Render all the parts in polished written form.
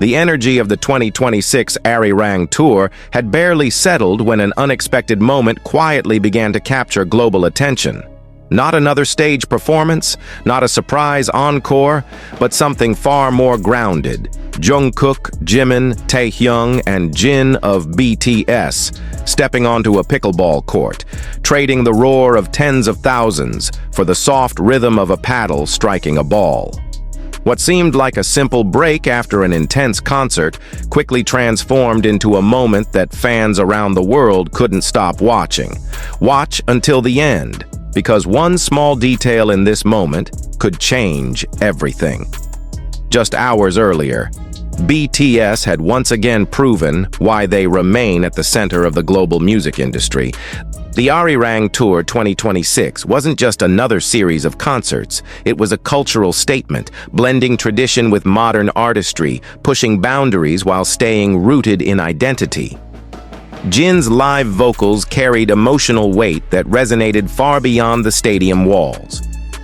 The energy of the 2026 Arirang Tour had barely settled when an unexpected moment quietly began to capture global attention. Not another stage performance, not a surprise encore, but something far more grounded. Jungkook, Jimin, Taehyung, and Jin of BTS stepping onto a pickleball court, trading the roar of tens of thousands for the soft rhythm of a paddle striking a ball. What seemed like a simple break after an intense concert quickly transformed into a moment that fans around the world couldn't stop watching. Watch until the end, because one small detail in this moment could change everything. Just hours earlier, BTS had once again proven why they remain at the center of the global music industry. The Arirang Tour 2026 wasn't just another series of concerts. It was a cultural statement, blending tradition with modern artistry, pushing boundaries while staying rooted in identity. Jin's live vocals carried emotional weight that resonated far beyond the stadium walls.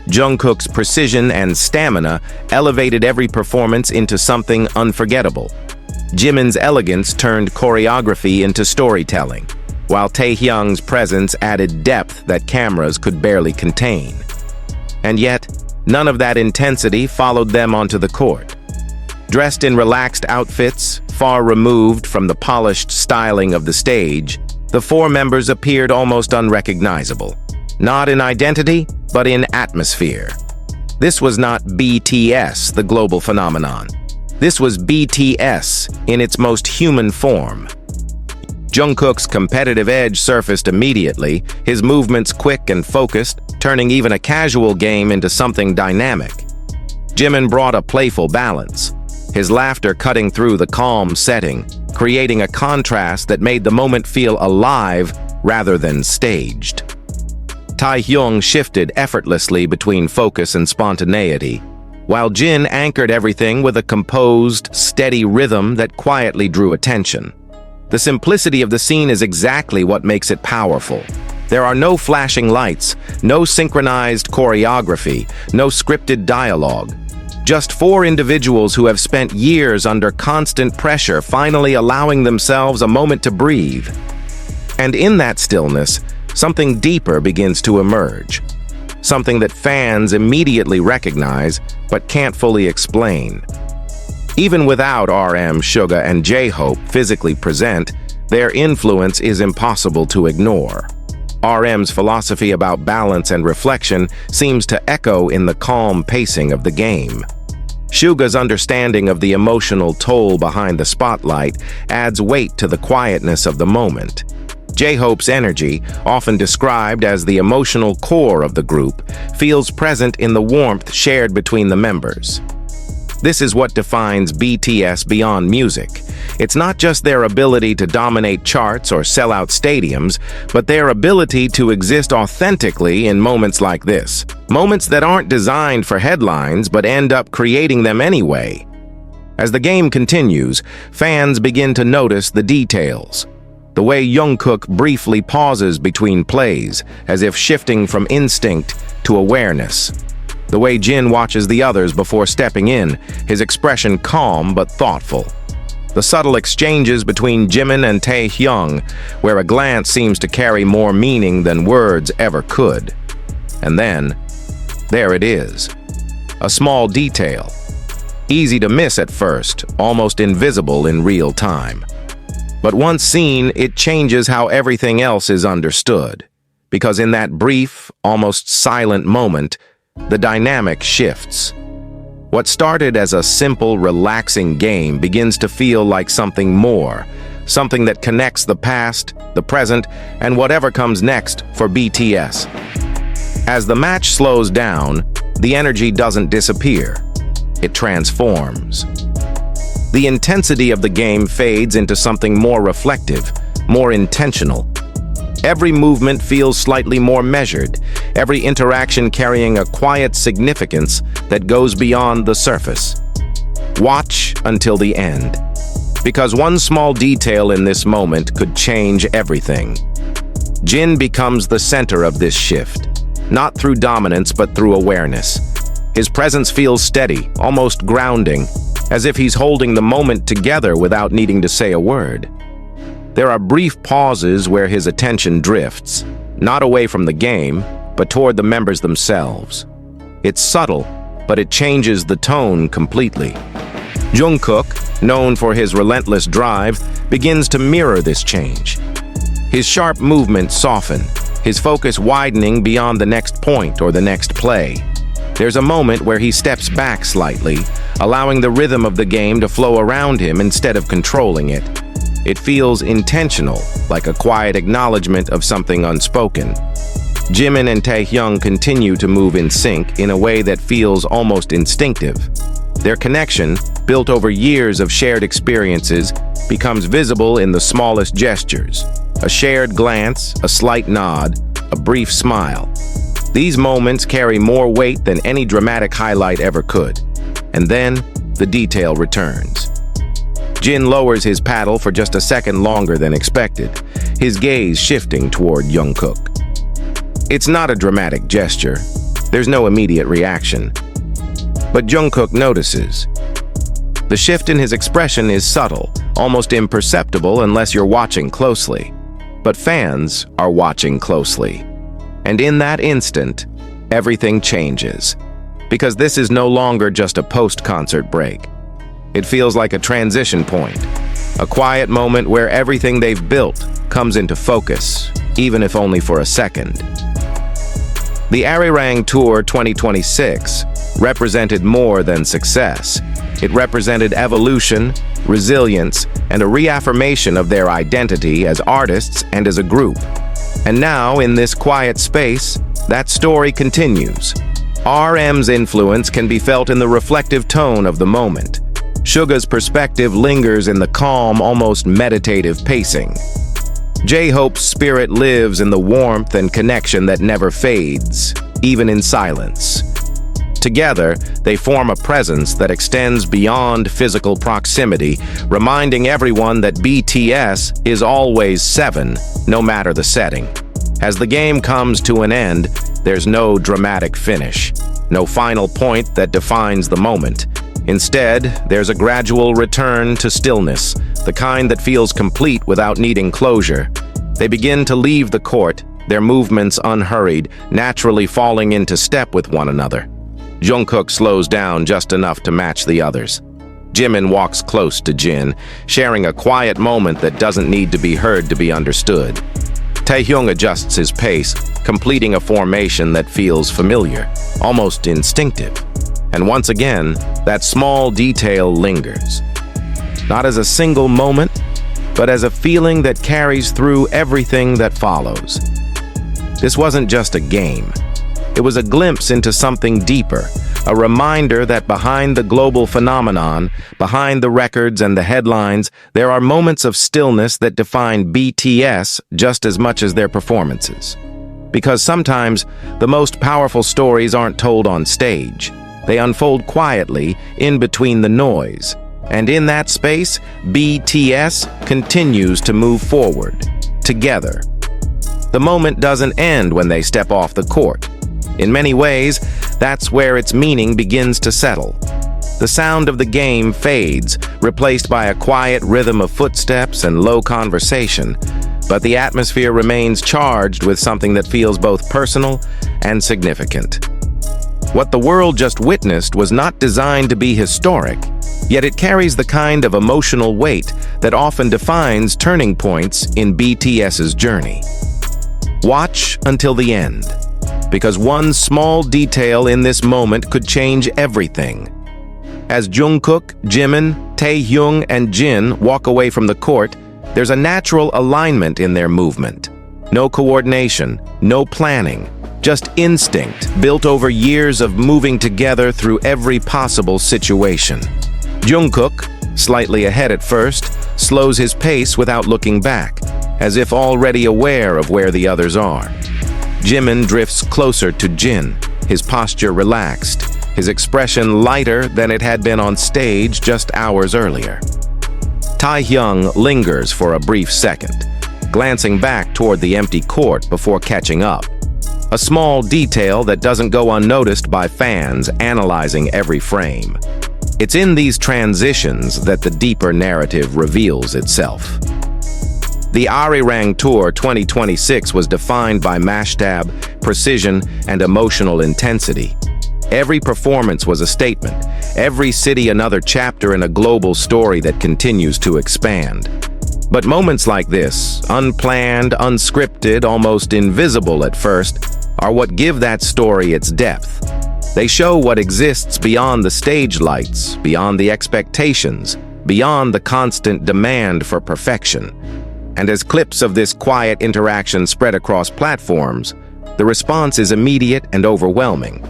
Jungkook's precision and stamina elevated every performance into something unforgettable. Jimin's elegance turned choreography into storytelling, while Taehyung's presence added depth that cameras could barely contain. And yet, none of that intensity followed them onto the court. Dressed in relaxed outfits, far removed from the polished styling of the stage, the four members appeared almost unrecognizable. Not in identity, but in atmosphere. This was not BTS, the global phenomenon. This was BTS in its most human form. Jungkook's competitive edge surfaced immediately, his movements quick and focused, turning even a casual game into something dynamic. Jimin brought a playful balance, his laughter cutting through the calm setting, creating a contrast that made the moment feel alive rather than staged. Taehyung shifted effortlessly between focus and spontaneity, while Jin anchored everything with a composed, steady rhythm that quietly drew attention. The simplicity of the scene is exactly what makes it powerful. There are no flashing lights, no synchronized choreography, no scripted dialogue. Just four individuals who have spent years under constant pressure finally allowing themselves a moment to breathe. And in that stillness, something deeper begins to emerge. Something that fans immediately recognize, but can't fully explain. Even without RM, Suga, and J-Hope physically present, their influence is impossible to ignore. RM's philosophy about balance and reflection seems to echo in the calm pacing of the game. Suga's understanding of the emotional toll behind the spotlight adds weight to the quietness of the moment. J-Hope's energy, often described as the emotional core of the group, feels present in the warmth shared between the members. This is what defines BTS beyond music. It's not just their ability to dominate charts or sell out stadiums, but their ability to exist authentically in moments like this. Moments that aren't designed for headlines, but end up creating them anyway. As the game continues, fans begin to notice the details. The way Jungkook briefly pauses between plays, as if shifting from instinct to awareness. The way Jin watches the others before stepping in, his expression calm but thoughtful. The subtle exchanges between Jimin and Taehyung, where a glance seems to carry more meaning than words ever could. And then, there it is. A small detail. Easy to miss at first, almost invisible in real time. But once seen, it changes how everything else is understood. Because in that brief, almost silent moment, the dynamic shifts. What started as a simple, relaxing game begins to feel like something more, something that connects the past, the present, and whatever comes next for BTS. As the match slows down, the energy doesn't disappear. It transforms. The intensity of the game fades into something more reflective, more intentional. Every movement feels slightly more measured, every interaction carrying a quiet significance that goes beyond the surface. Watch until the end, because one small detail in this moment could change everything. Jin becomes the center of this shift, not through dominance but through awareness. His presence feels steady, almost grounding, as if he's holding the moment together without needing to say a word. There are brief pauses where his attention drifts, not away from the game, but toward the members themselves. It's subtle, but it changes the tone completely. Jungkook, known for his relentless drive, begins to mirror this change. His sharp movements soften, his focus widening beyond the next point or the next play. There's a moment where he steps back slightly, allowing the rhythm of the game to flow around him instead of controlling it. It feels intentional, like a quiet acknowledgement of something unspoken. Jimin and Taehyung continue to move in sync in a way that feels almost instinctive. Their connection, built over years of shared experiences, becomes visible in the smallest gestures. A shared glance, a slight nod, a brief smile. These moments carry more weight than any dramatic highlight ever could. And then, the detail returns. Jin lowers his paddle for just a second longer than expected, his gaze shifting toward Jungkook. It's not a dramatic gesture. There's no immediate reaction. But Jungkook notices. The shift in his expression is subtle, almost imperceptible unless you're watching closely. But fans are watching closely. And in that instant, everything changes. Because this is no longer just a post-concert break. It feels like a transition point, a quiet moment where everything they've built comes into focus, even if only for a second. The Arirang Tour 2026 represented more than success. It represented evolution, resilience, and a reaffirmation of their identity as artists and as a group. And now, in this quiet space, that story continues. RM's influence can be felt in the reflective tone of the moment. Suga's perspective lingers in the calm, almost meditative pacing. J-Hope's spirit lives in the warmth and connection that never fades, even in silence. Together, they form a presence that extends beyond physical proximity, reminding everyone that BTS is always 7, no matter the setting. As the game comes to an end, there's no dramatic finish, no final point that defines the moment. Instead, there's a gradual return to stillness, the kind that feels complete without needing closure. They begin to leave the court, their movements unhurried, naturally falling into step with one another. Jungkook slows down just enough to match the others. Jimin walks close to Jin, sharing a quiet moment that doesn't need to be heard to be understood. Taehyung adjusts his pace, completing a formation that feels familiar, almost instinctive. And once again, that small detail lingers. Not as a single moment, but as a feeling that carries through everything that follows. This wasn't just a game. It was a glimpse into something deeper, a reminder that behind the global phenomenon, behind the records and the headlines, there are moments of stillness that define BTS just as much as their performances. Because sometimes, the most powerful stories aren't told on stage. They unfold quietly, in between the noise. And in that space, BTS continues to move forward, together. The moment doesn't end when they step off the court. In many ways, that's where its meaning begins to settle. The sound of the game fades, replaced by a quiet rhythm of footsteps and low conversation, but the atmosphere remains charged with something that feels both personal and significant. What the world just witnessed was not designed to be historic, yet it carries the kind of emotional weight that often defines turning points in BTS's journey. Watch until the end, because one small detail in this moment could change everything. As Jungkook, Jimin, Taehyung, and Jin walk away from the court, there's a natural alignment in their movement. No coordination, no planning, just instinct built over years of moving together through every possible situation. Jungkook, slightly ahead at first, slows his pace without looking back, as if already aware of where the others are. Jimin drifts closer to Jin, his posture relaxed, his expression lighter than it had been on stage just hours earlier. Taehyung lingers for a brief second, glancing back toward the empty court before catching up. A small detail that doesn't go unnoticed by fans analyzing every frame. It's in these transitions that the deeper narrative reveals itself. The Arirang Tour 2026 was defined by mashup, precision, and emotional intensity. Every performance was a statement, every city another chapter in a global story that continues to expand. But moments like this, unplanned, unscripted, almost invisible at first, are what give that story its depth. They show what exists beyond the stage lights, beyond the expectations, beyond the constant demand for perfection. And as clips of this quiet interaction spread across platforms, the response is immediate and overwhelming.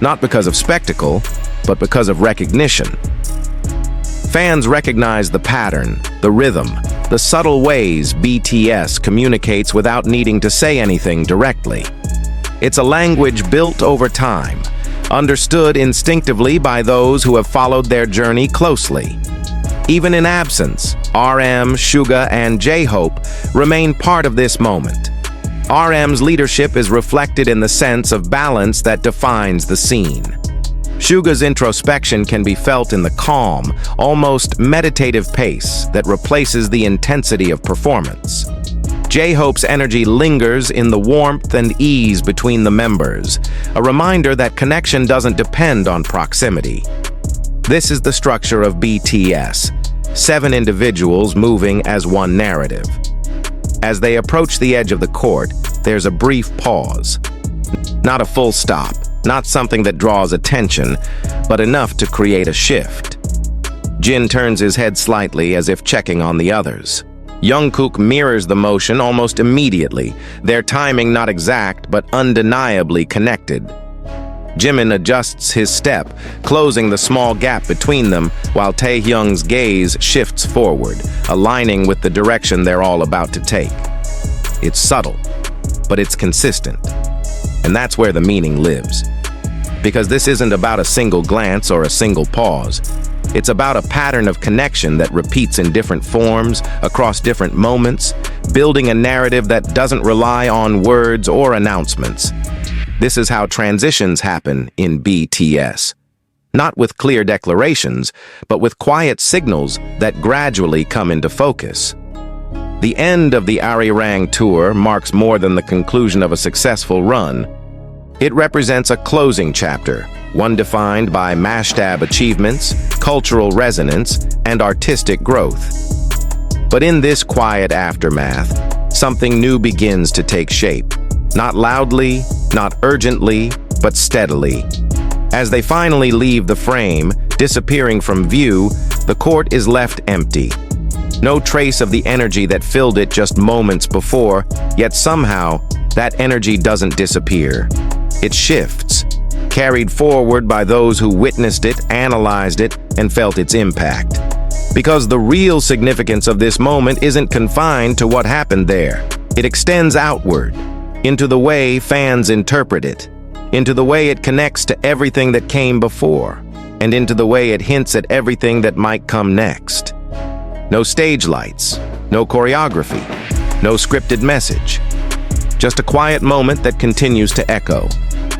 Not because of spectacle, but because of recognition. Fans recognize the pattern, the rhythm, the subtle ways BTS communicates without needing to say anything directly. It's a language built over time, understood instinctively by those who have followed their journey closely. Even in absence, RM, Suga, and J-Hope remain part of this moment. RM's leadership is reflected in the sense of balance that defines the scene. Suga's introspection can be felt in the calm, almost meditative pace that replaces the intensity of performance. J-Hope's energy lingers in the warmth and ease between the members, a reminder that connection doesn't depend on proximity. This is the structure of BTS, 7 individuals moving as one narrative. As they approach the edge of the court, there's a brief pause. Not a full stop, not something that draws attention, but enough to create a shift. Jin turns his head slightly as if checking on the others. Jungkook mirrors the motion almost immediately, their timing not exact but undeniably connected. Jimin adjusts his step, closing the small gap between them, while Taehyung's gaze shifts forward, aligning with the direction they're all about to take. It's subtle, but it's consistent. And that's where the meaning lives. Because this isn't about a single glance or a single pause. It's about a pattern of connection that repeats in different forms, across different moments, building a narrative that doesn't rely on words or announcements. This is how transitions happen in BTS. Not with clear declarations, but with quiet signals that gradually come into focus. The end of the Arirang Tour marks more than the conclusion of a successful run. It represents a closing chapter, one defined by mashup achievements, cultural resonance, and artistic growth. But in this quiet aftermath, something new begins to take shape. Not loudly, not urgently, but steadily. As they finally leave the frame, disappearing from view, the court is left empty. No trace of the energy that filled it just moments before, yet somehow, that energy doesn't disappear. It shifts, carried forward by those who witnessed it, analyzed it, and felt its impact. Because the real significance of this moment isn't confined to what happened there. It extends outward, into the way fans interpret it, into the way it connects to everything that came before, and into the way it hints at everything that might come next. No stage lights, no choreography, no scripted message. Just a quiet moment that continues to echo.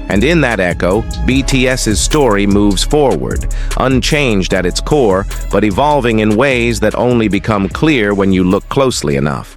And in that echo, BTS's story moves forward, unchanged at its core, but evolving in ways that only become clear when you look closely enough.